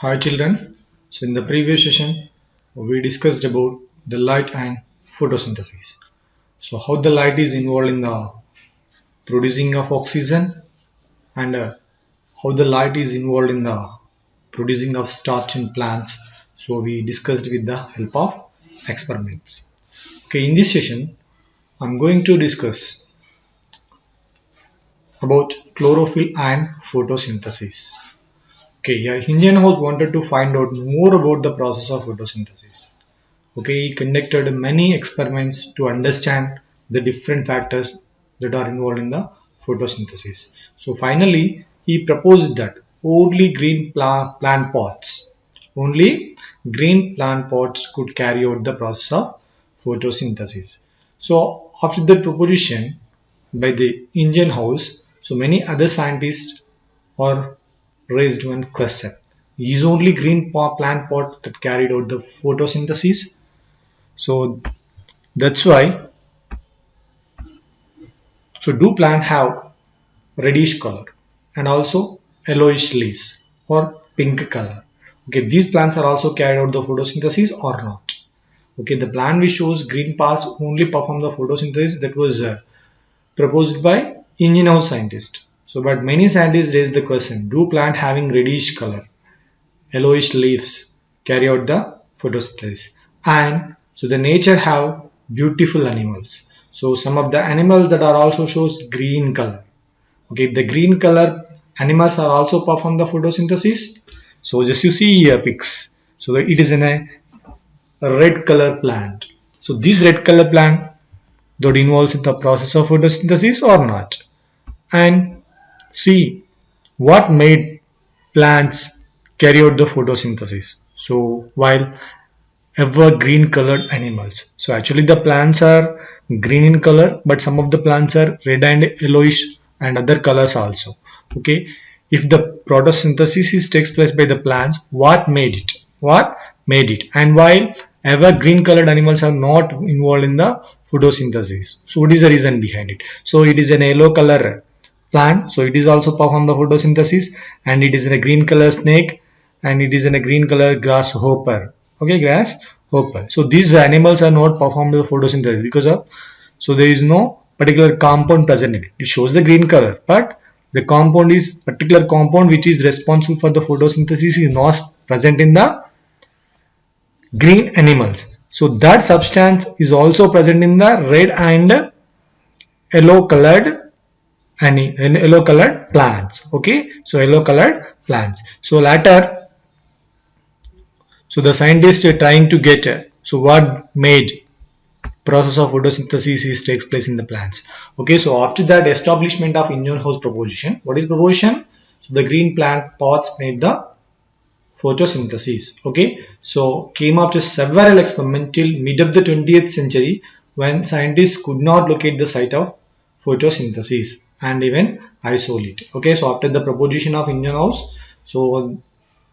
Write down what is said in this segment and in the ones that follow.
Hi children. So in the previous session we discussed about the light and photosynthesis. So how the light is involved in the producing of oxygen and how the light is involved in the producing of starch in plants. So we discussed with the help of experiments. Okay, in this session I'm going to discuss about chlorophyll and photosynthesis. Okay, yeah, Indian host wanted to find out more about the process of photosynthesis. Okay, he conducted many experiments to understand the different factors that are involved in the photosynthesis. So finally, he proposed that only green plant pots could carry out the process of photosynthesis. So after the proposition by the Indian house, so many other scientists are raised one question. Is only green plant pot that carried out the photosynthesis? So that's why, so do plant have reddish color and also yellowish leaves or pink color? Okay, these plants are also carried out the photosynthesis or not? Okay, the plant which shows green parts only perform the photosynthesis, that was proposed by Indian house scientist. So but many scientists raise the question, do plant having reddish color, yellowish leaves carry out the photosynthesis? And so the nature have beautiful animals. So some of the animals that are also shows green color. Okay, the green color animals are also perform the photosynthesis. So just you see here pics. So it is in a red color plant. So this red color plant that involves in the process of photosynthesis or not? And see what made plants carry out the photosynthesis. So while evergreen colored animals. So actually the plants are green in color, but some of the plants are red and yellowish and other colors also. Okay, if the photosynthesis takes place by the plants, what made it? What made it? And while evergreen colored animals are not involved in the photosynthesis, so what is the reason behind it? So it is an yellow color plant, so it is also perform the photosynthesis, and it is in a green color snake, and it is in a green color grasshopper. Okay, grasshopper. So these animals are not performing the photosynthesis because of, so there is no particular compound present in it. It shows the green color, but the compound is particular compound which is responsible for the photosynthesis is not present in the green animals. So that substance is also present in the red and yellow colored and yellow colored plants. Okay, so yellow colored plants. So later, so the scientists are trying to get so what made process of photosynthesis is takes place in the plants. Okay, so after that establishment of Indian house proposition, what is proposition? So the green plant pots made the photosynthesis. Okay, so came after several experiments till mid of the 20th century when scientists could not locate the site of photosynthesis and even isolate. Okay, so after the proposition of Indian house, so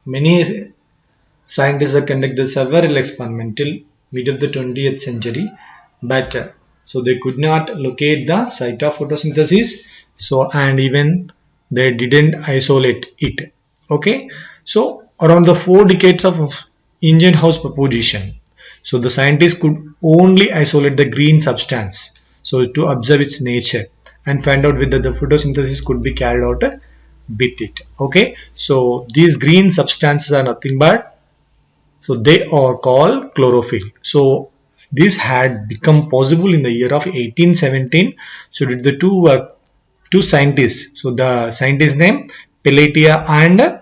many scientists have conducted several experiments till mid of the 20th century, but so they could not locate the site of photosynthesis. So and even they didn't isolate it. Okay, so around the 4 decades of Indian house proposition, so the scientists could only isolate the green substance, so to observe its nature and find out whether the photosynthesis could be carried out with it. Okay, so these green substances are nothing but, so they are called chlorophyll. So this had become possible in the year of 1817. So did the two scientists. So the scientist name Pelletier and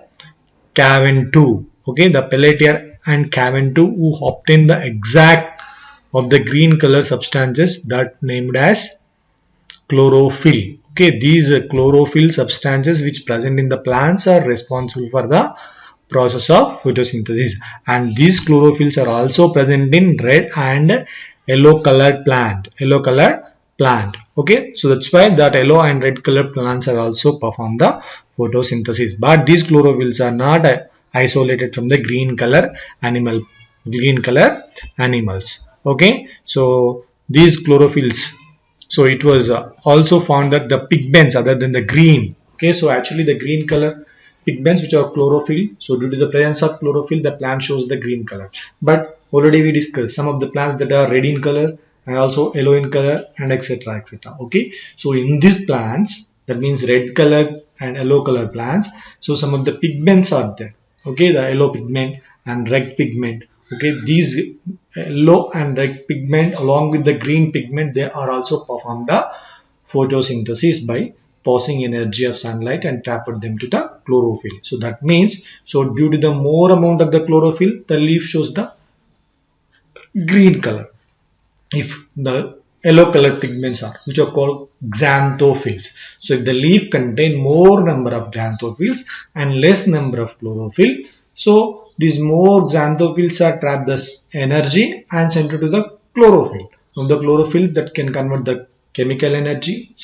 Caventou. Okay, the Pelletier and Caventou who obtained the exact of the green color substances that named as chlorophyll. Okay, these chlorophyll substances which present in the plants are responsible for the process of photosynthesis, and these chlorophylls are also present in red and yellow colored plant. Okay, so that's why that yellow and red colored plants are also perform the photosynthesis, but these chlorophylls are not isolated from the green color animals. Okay, so these chlorophylls, so it was also found that the pigments other than the green, okay, so actually the green color pigments which are chlorophyll. So due to the presence of chlorophyll, the plant shows the green color. But already we discussed some of the plants that are red in color and also yellow in color and etc etc. Okay, so in these plants, that means red color and yellow color plants, so some of the pigments are there. Okay, the yellow pigment and red pigment. Okay, these yellow and red pigment along with the green pigment, they are also perform the photosynthesis by passing energy of sunlight and trapped them to the chlorophyll. So that means, so due to the more amount of the chlorophyll, the leaf shows the green color. If the yellow colored pigments are, which are called xanthophylls. So if the leaf contain more number of xanthophylls and less number of chlorophyll, so these more xanthophylls are trapped as energy and sent to the chlorophyll. Now the chlorophyll that can convert the chemical energy,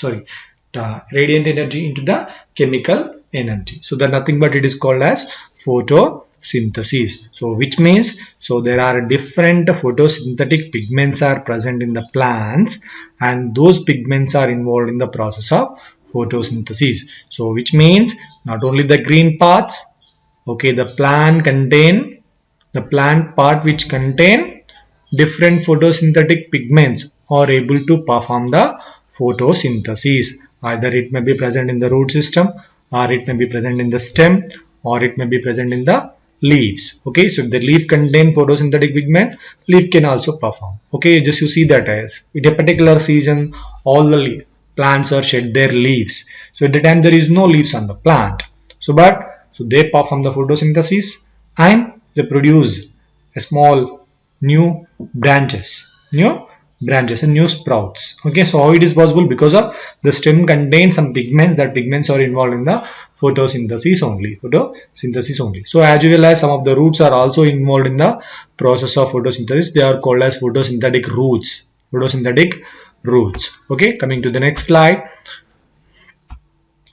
the radiant energy into the chemical energy. So that nothing but it is called as photosynthesis. So which means, so there are different photosynthetic pigments are present in the plants, and those pigments are involved in the process of photosynthesis. So which means not only the green parts, okay, the plant part which contain different photosynthetic pigments are able to perform the photosynthesis. Either it may be present in the root system, or it may be present in the stem, or it may be present in the leaves. Okay, so if the leaf contain photosynthetic pigment, leaf can also perform. Okay, just you see that as in a particular season, all the plants are shed their leaves. So at the time there is no leaves on the plant. So they perform the photosynthesis and they produce a small new branches and new sprouts. Okay, so how it is possible? Because of the stem contains some pigments, that pigments are involved in the photosynthesis only. So as well as some of the roots are also involved in the process of photosynthesis, they are called as photosynthetic roots. Okay, coming to the next slide.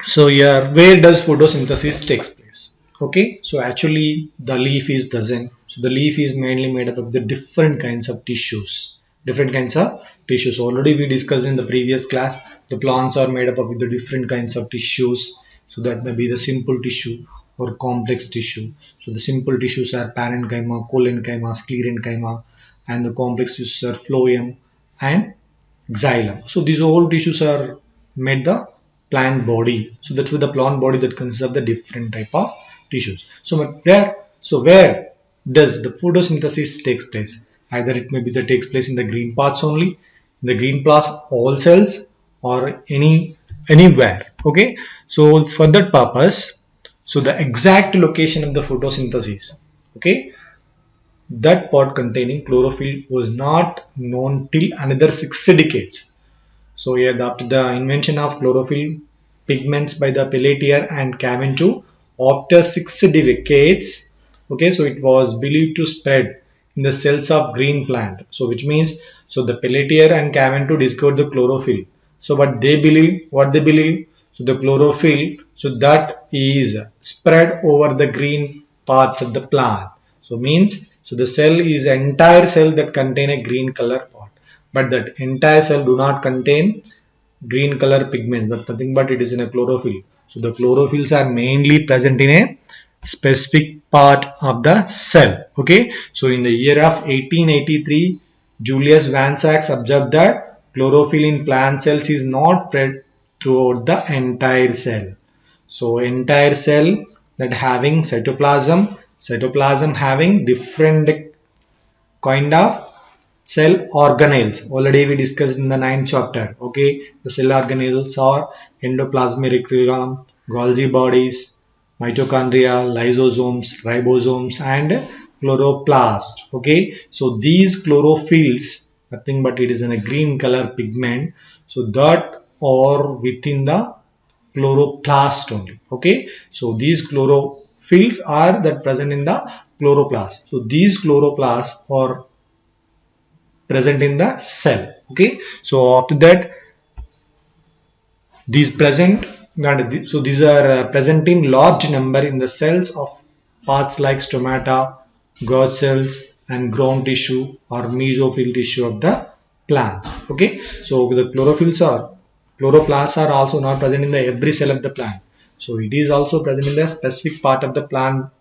So here, where does photosynthesis takes place? Okay, so actually the leaf is present. So the leaf is mainly made up of the different kinds of tissues. Already we discussed in the previous class, the plants are made up of the different kinds of tissues. So that may be the simple tissue or complex tissue. So the simple tissues are parenchyma, collenchyma, sclerenchyma, and the complex tissues are phloem and xylem. So these all tissues are made the plant body. So that's with the plant body that consists of the different type of tissues. So where does the photosynthesis takes place? Either it may be that takes place in the green parts only, in the green parts all cells, or anywhere. Okay, so for that purpose, so the exact location of the photosynthesis, okay, that part containing chlorophyll was not known till another 6 decades. So here, after the invention of chlorophyll pigments by the Pelletier and Caventou, after 6 decades, okay, so it was believed to spread in the cells of green plant. So which means, so the Pelletier and Caventou discovered the chlorophyll. So what they believe, so the chlorophyll, so that is spread over the green parts of the plant. So means, so the cell is an entire cell that contain a green color part, but that entire cell do not contain green color pigments, but nothing but it is in a chlorophyll. So the chlorophylls are mainly present in a specific part of the cell. Okay, so in the year of 1883, Julius Van Sachs observed that chlorophyll in plant cells is not spread throughout the entire cell. So entire cell that having cytoplasm having different kind of cell organelles. Already we discussed in the 9th chapter. Okay, the cell organelles are endoplasmic reticulum, Golgi bodies, mitochondria, lysosomes, ribosomes, and chloroplast. Okay, so these chlorophylls, nothing but it is in a green color pigment, so that are within the chloroplast only. Okay, so these chlorophylls are that present in the chloroplast. So these chloroplasts are present in the cell. Okay, so after that, these are present in large number in the cells of parts like stomata, God cells, and ground tissue or mesophyll tissue of the plants. Okay, so the chloroplasts are also not present in the every cell of the plant. So it is also present in the specific part of the plant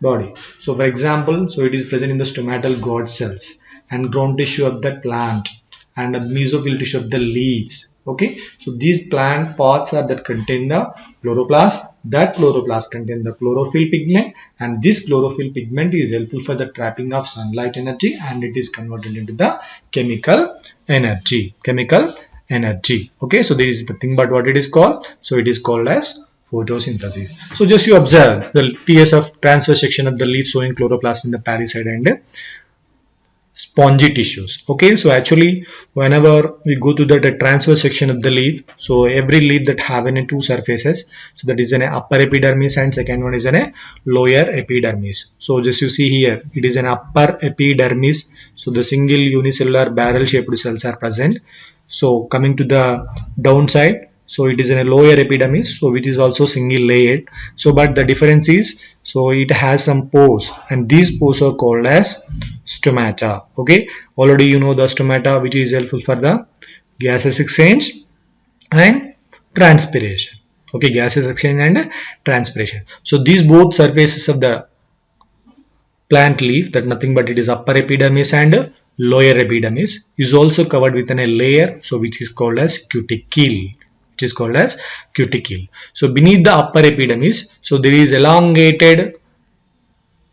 body. So for example, so it is present in the stomatal gourd cells and ground tissue of the plant and the mesophyll tissue of the leaves. Okay, so these plant parts are that contain the chloroplast. That chloroplast contain the chlorophyll pigment, and this chlorophyll pigment is helpful for the trapping of sunlight energy, and it is converted into the chemical energy. Okay, so there is nothing but what it is called. So it is called as photosynthesis. So just you observe the TS of transverse section of the leaf showing chloroplast in the parasite and spongy tissues. Okay, so actually whenever we go to the transverse section of the leaf, so every leaf that have any two surfaces, so that is an upper epidermis and second one is an lower epidermis. So just you see here, it is an upper epidermis, so the single unicellular barrel shaped cells are present. So coming to the downside, so it is in a lower epidermis, so which is also single layered. So but the difference is, so it has some pores, and these pores are called as stomata. Okay, already you know the stomata, which is helpful for the gases exchange and transpiration. Okay, gases exchange and transpiration. So these both surfaces of the plant leaf, that nothing but it is upper epidermis and lower epidermis, is also covered within a layer, so which is called as cuticle. So beneath the upper epidermis, so there is elongated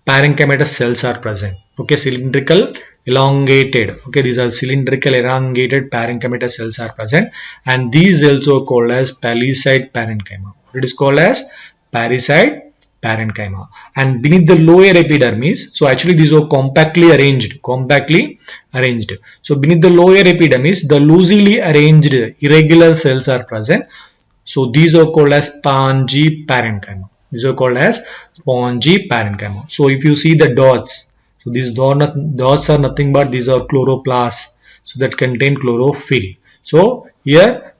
parenchymatous cells are present. Okay, cylindrical elongated. Okay, these are cylindrical elongated parenchymatous cells are present, and these also called as palisade parenchyma. It is called as palisade parenchyma. And beneath the lower epidermis, so actually these are compactly arranged. So beneath the lower epidermis, the loosely arranged irregular cells are present. So these are called as spongy parenchyma. So if you see the dots, so these dots are nothing but these are chloroplasts, so that contain chlorophyll. So here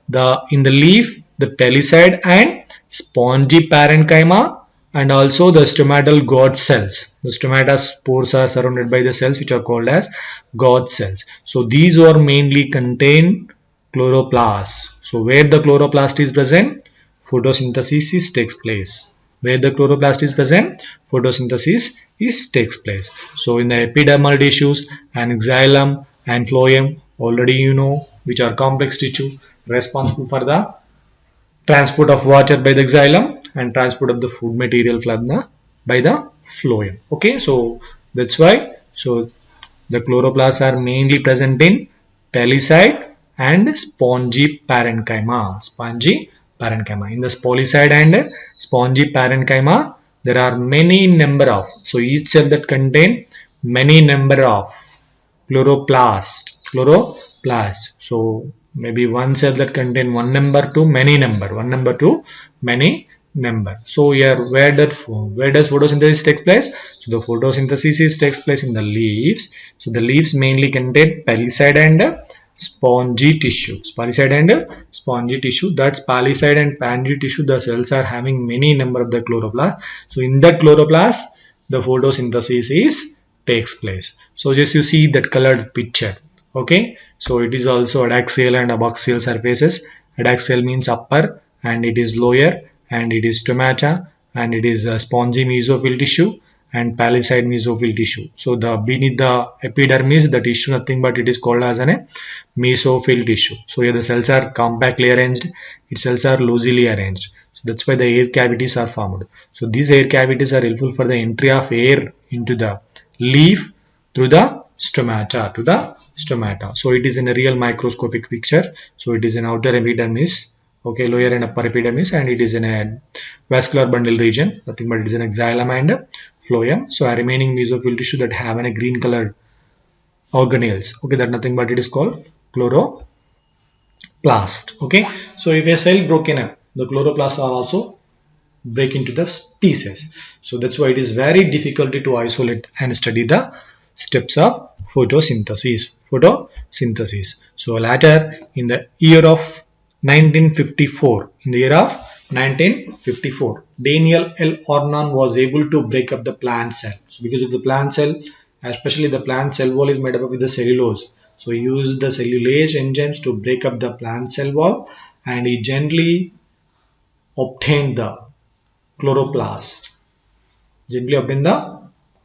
in the leaf, the palisade and spongy parenchyma, and also the stomatal gourd cells. The stomata spores are surrounded by the cells which are called as gourd cells. So these are mainly contain chloroplast. So where the chloroplast is present, photosynthesis takes place. Where the chloroplast is present, photosynthesis takes place. So in the epidermal tissues and xylem and phloem, already you know, which are complex tissue responsible for the transport of water by the xylem and transport of the food material by the phloem. Okay, so that's why, so the chloroplasts are mainly present in palisade and spongy parenchyma. In the palisade and spongy parenchyma, there are many number of, so each cell that contain many number of chloroplast. So maybe one cell that contain one number to many number. So here where does photosynthesis takes place? So the photosynthesis takes place in the leaves. So the leaves mainly contain palisade and spongy tissue. That's palisade and spongy tissue. The cells are having many number of the chloroplast. So in that chloroplast, the photosynthesis takes place. So just you see that colored picture. Okay, so it is also adaxial and abaxial surfaces. Adaxial means upper and it is lower, and it is stomata, and it is a spongy mesophyll tissue and palisade mesophyll tissue. So the beneath the epidermis, the tissue nothing but it is called as a mesophyll tissue. So here the cells are compactly arranged, its cells are loosely arranged. So that's why the air cavities are formed. So these air cavities are helpful for the entry of air into the leaf through the stomata So it is in a real microscopic picture. So it is an outer epidermis, okay, lower and upper epidermis, and it is in a vascular bundle region, nothing but it is an xylem and phloem. So a remaining mesophyll tissue that have a green colored organelles, okay, that nothing but it is called chloroplast. Okay, so if a cell broken up, the chloroplasts are also break into the pieces. So that's why it is very difficult to isolate and study the steps of photosynthesis. So later in the year of 1954, Daniel L. Ornon was able to break up the plant cell. So because of the plant cell, especially the plant cell wall is made up with the cellulose. So he used the cellulase enzymes to break up the plant cell wall, and he gently obtain the chloroplast. Gently obtain the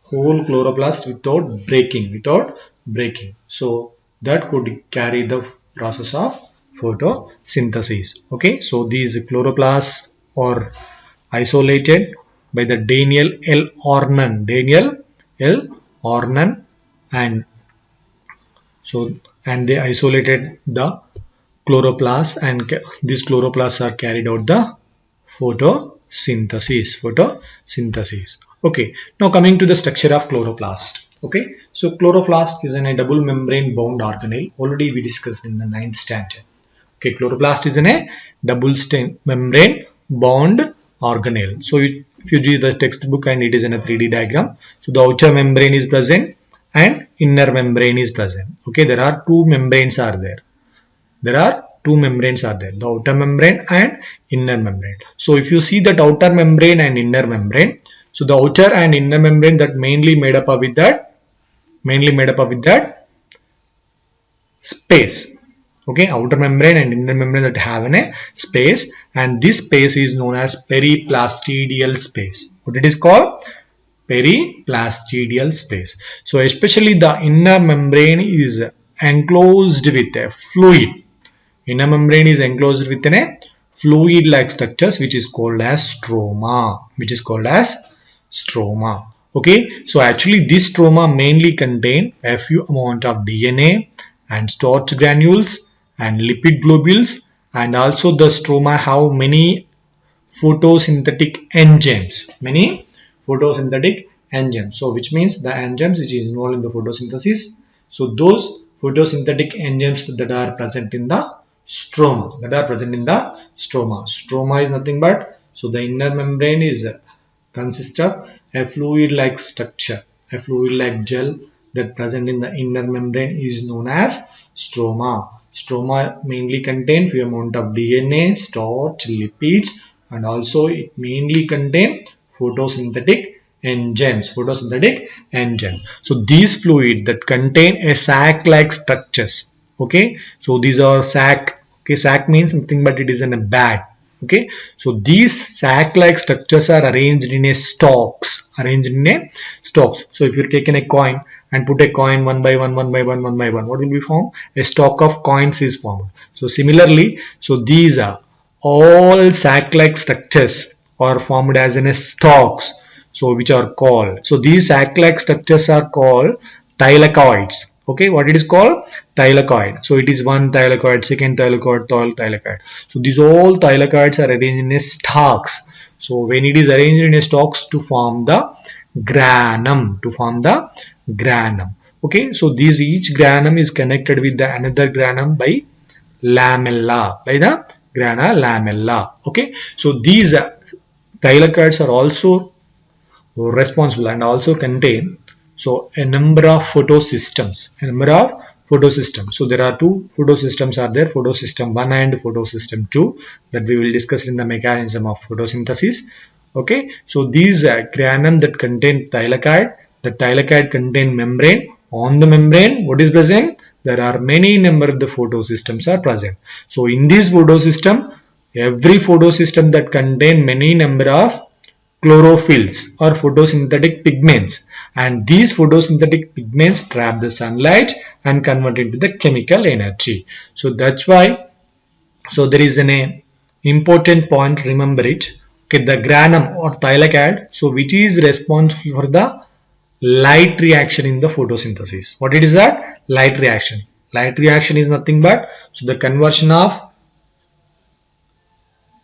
whole chloroplast without breaking. So that could carry the process of photosynthesis. Okay, so these chloroplasts are isolated by the Daniel L. Ornan, and they isolated the chloroplasts, and these chloroplasts are carried out the photosynthesis. Okay, now coming to the structure of chloroplast. Okay, so chloroplast is a double membrane bound organelle. Already we discussed in the 9th standard. Okay, chloroplast is a double membrane bound organelle. So if you read the textbook, and it is in a 3D diagram, so the outer membrane is present and inner membrane is present. Okay, there are two membranes are there. The outer membrane and inner membrane. So if you see that outer membrane and inner membrane, so the outer and inner membrane that mainly made up with that space. Okay, outer membrane and inner membrane that have a space, and this space is known as periplastidial space. What it is called? Periplastidial space. So especially the inner membrane is enclosed with a fluid. Inner membrane is enclosed within a fluid-like structures, which is called as stroma. Okay, so actually this stroma mainly contain a few amount of DNA and starch granules and lipid globules, and also the stroma have many photosynthetic enzymes. So which means the enzymes which is involved in the photosynthesis. So those photosynthetic enzymes that are present in the stroma. Stroma is nothing but, so the inner membrane is consists of a fluid-like structure, a fluid-like gel that present in the inner membrane is known as stroma. Stroma mainly contain few amount of DNA, starch, lipids, and also it mainly contain photosynthetic enzymes. So these fluid that contain a sac-like structures. Okay, so these are sac. Okay, sac means something but it is in a bag. Okay, so these sac-like structures are arranged in a stalks. So if you taken a coin and put a coin one by one, what will be formed? A stock of coins is formed. So similarly, so these are all sac-like structures are formed as in a stalks. So which are called, so these sac-like structures are called thylakoids. Okay, what it is called? Thylakoid. So it is one thylakoid, second thylakoid, third thylakoid. So these all thylakoids are arranged in a stalks. So when it is arranged in a stalks to form the granum, Okay, so this each granum is connected with the another granum by lamella, Okay, so these thylakoids are also responsible and also contain a number of photosystems. So there are two photosystems are there, photosystem 1 and photosystem 2, that we will discuss in the mechanism of photosynthesis. Okay, so these granum that contain thylakoid, the thylakoid contain membrane. On the membrane, what is present? There are many number of the photosystems are present. So in this photosystem, every photosystem that contain many number of chlorophylls or photosynthetic pigments, and these photosynthetic pigments trap the sunlight and convert into the chemical energy. So that's why, so there is an important point, remember it. Okay, the granum or thylakoid, so which is responsible for the light reaction in the photosynthesis. What it is that? Light reaction. Light reaction is nothing but, so the conversion of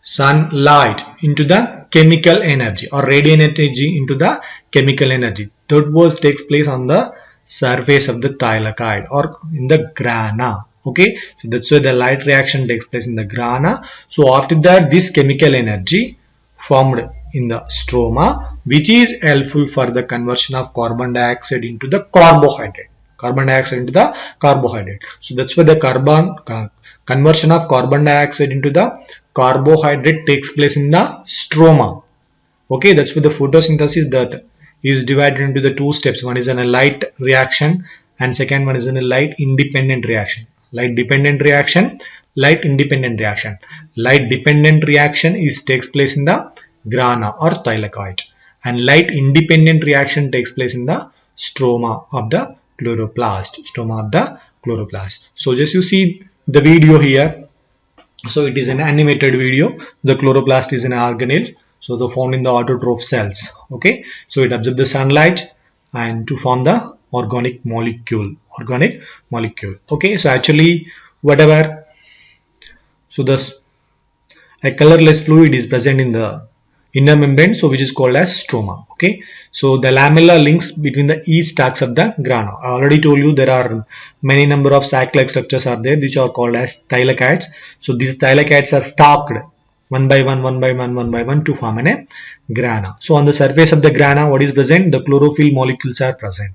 sunlight into the chemical energy or radiant energy into the chemical energy. That was takes place on the surface of the thylakoid or in the grana. Okay, so that's why the light reaction takes place in the grana. So after that, this chemical energy formed in the stroma, which is helpful for the conversion of carbon dioxide into the carbohydrate. So that's why the conversion of carbon dioxide into the carbohydrate takes place in the stroma. Okay, that's why the photosynthesis that is divided into the two steps. One is in a light reaction and second one is in a light independent reaction. Light dependent reaction, light independent reaction. Light dependent reaction takes place in the grana or thylakoid, and light independent reaction takes place in the stroma of the chloroplast. Stroma of the chloroplast. So just you see the video here. So it is an animated video. The chloroplast is an organelle, so the found in the autotroph cells. Okay, so it absorbs the sunlight and to form the organic molecule. Organic molecule. Okay, so actually whatever, so this a colorless fluid is present in the inner membrane, so which is called as stroma. Okay, so the lamella links between the each stalks of the grana. I already told you there are many number of sac-like structures are there which are called as thylakoids. So these thylakoids are stalked one by one to form a grana. So on the surface of the grana, what is present? The chlorophyll molecules are present.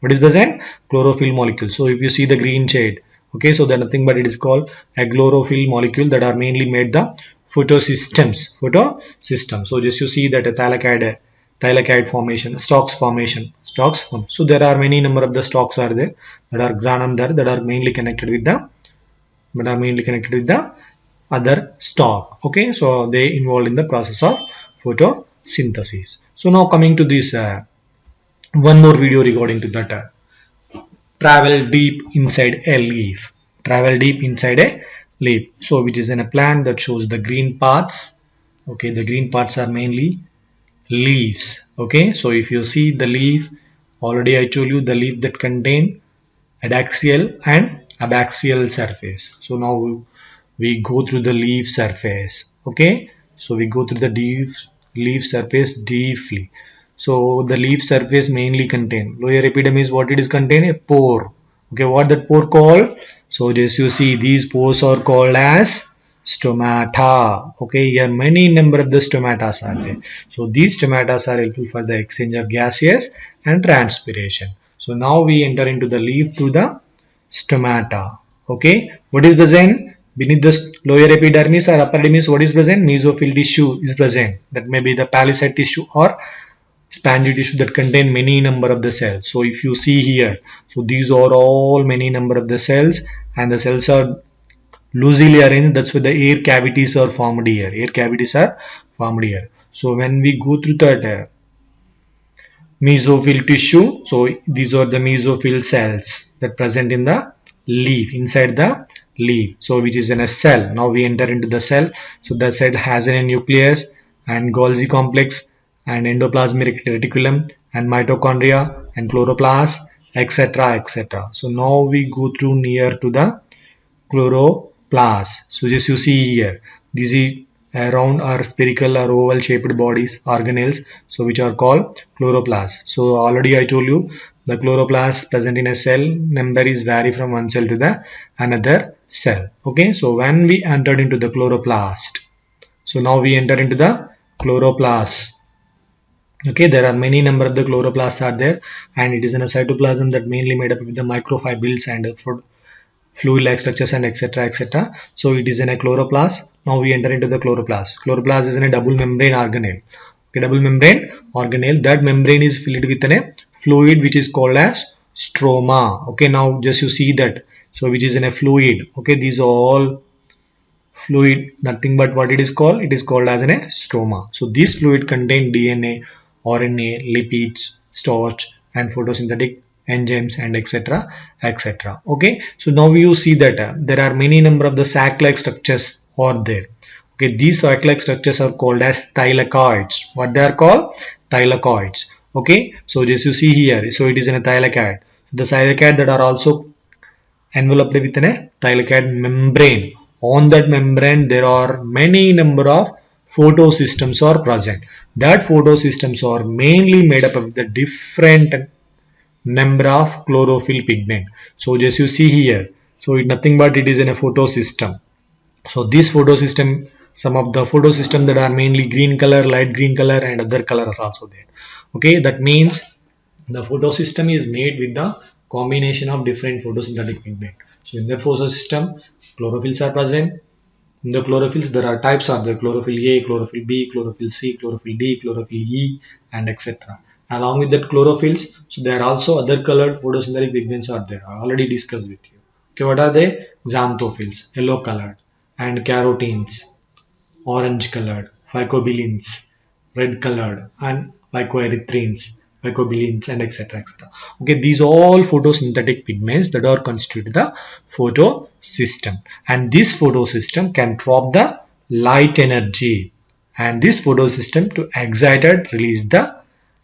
What is present? Chlorophyll molecules. So if you see the green shade, okay, so they're nothing but it is called a chlorophyll molecule that are mainly made the photosystems. So just you see that a thylakoid formation, stalks formation. So there are many number of the stalks are there that are granum there that are mainly connected with the other stalk. Okay, so they involved in the process of photosynthesis. So now coming to this one more video regarding to that. Travel deep inside a leaf. Travel deep inside a leaf. So which is in a plant that shows the green parts. Okay, the green parts are mainly leaves. Okay, so if you see the leaf, already I told you the leaf that contain adaxial and abaxial surface. So now we go through the leaf surface. Okay, so we go through the leaf surface deeply. So the leaf surface mainly contain lower epidermis. What it is contain? A pore. Okay, what that pore called? So just you see these pores are called as stomata. Okay, here many number of the stomatas are there. So these stomatas are helpful for the exchange of gases and transpiration. So now we enter into the leaf through the stomata. Okay, what is present beneath the lower epidermis or upper epidermis? What is present? Mesophyll tissue is present. That may be the palisade tissue or spongy tissue that contain many number of the cells. So if you see here, so these are all many number of the cells, and the cells are loosely arranged. That's why the air cavities are formed here. Air cavities are formed here. So when we go through that mesophyll tissue, so these are the mesophyll cells that present in the leaf, inside the leaf, so which is in a cell. Now we enter into the cell. So that cell has a nucleus and Golgi complex and endoplasmic reticulum and mitochondria and chloroplast, etc, etc. So now we go through near to the chloroplast. So just you see here, these are round or spherical or oval shaped bodies, organelles, so which are called chloroplast. So already I told you the chloroplast present in a cell number is vary from one cell to the another cell. Okay, so when we entered into the chloroplast, so now we enter into the chloroplast. Okay, there are many number of the chloroplasts are there, and it is in a cytoplasm that mainly made up with the microfibrils and fluid like structures and etc. So it is in a chloroplast. Now we enter into the chloroplast. Chloroplast is in a double membrane organelle. Okay, double membrane organelle. That membrane is filled with a fluid which is called as stroma. Okay, now just you see that. So which is in a fluid. Okay, these are all fluid, nothing but what it is called? It is called as a stroma. So this fluid contain DNA, RNA, lipids, starch and photosynthetic enzymes and etc. Okay, so now you see that there are many number of the sac-like structures are there. Okay, these sac-like structures are called as thylakoids. What they are called? Thylakoids. Okay, so this you see here, so it is in a thylakoid. The thylakoid that are also enveloped within a thylakoid membrane. On that membrane there are many number of photosystems are present. That photosystems are mainly made up of the different number of chlorophyll pigment. So just you see here, so it nothing but it is in a photosystem. So this photosystem, some of the photosystem that are mainly green color, light green color and other colors also there. Okay, that means the photosystem is made with the combination of different photosynthetic pigment. So in the photosystem, chlorophylls are present. In the chlorophylls, there are types of the chlorophyll A, chlorophyll B, chlorophyll C, chlorophyll D, chlorophyll E, and etc. Along with that chlorophylls, so there are also other colored photosynthetic pigments are there. I already discussed with you. Okay, what are they? Xanthophylls, yellow colored, and carotenes, orange colored, phycobilins, red colored, and phycoerythrines, phycobilins, and etc. etc. Okay, these all photosynthetic pigments that are constituted the photosystem, and this photosystem can drop the light energy, and this photosystem to excited release the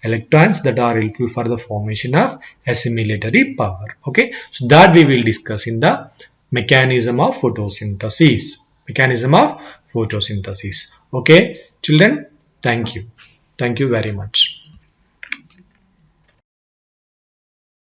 electrons that are helpful for the formation of assimilatory power. Okay, so that we will discuss in the mechanism of photosynthesis. Mechanism of photosynthesis. Okay, children, thank you. Thank you very much.